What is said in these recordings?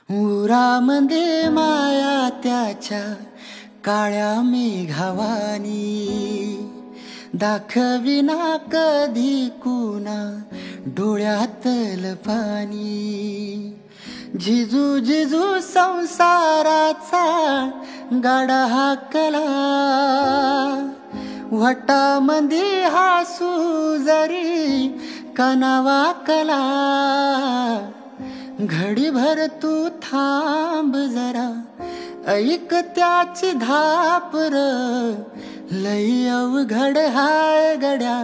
उरामध्ये माया त्याच्या काळ्या मेघावानी दाखविना कधी कुणा डोळ्यातल पाणी। जिजू जिजू संसाराचा गाडा हाकला, वटामध्ये हासू जरी कनावाकला। घडीभर तू थांब जरा, ऐक त्याची धापर, लई अवघड हाय गड्या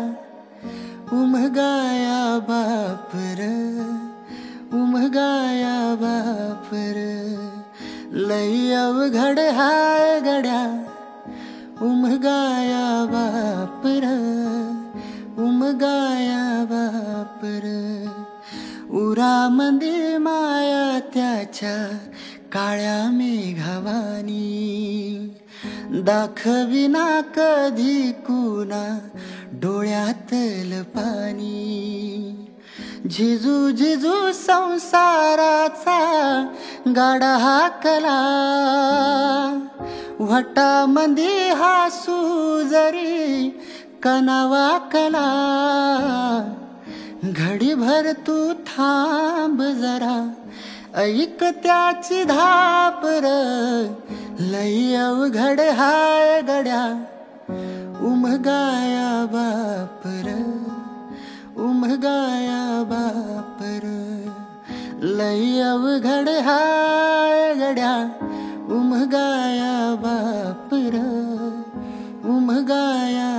उमगाया बापर, उमगाया बापर। लई अवघड हाय गड्या उमगाया बापर, उमगाया बापर। उरामध्ये माया त्याच्या काळ्या मेघावानी दाखविना कधी कुणा डोळ्यातल पाणी। जिजू जिजू संसाराचा गाडा हाकला, वटामध्ये हासू जरी कनावाकला। घडीभर तू थांब जरा, ऐक त्याची धापर, लई अवघड हाय गड्या उमगाया बापर, उमगाया बापर। लई अवघड हाय गड्या उमगाया बापर, उमगाया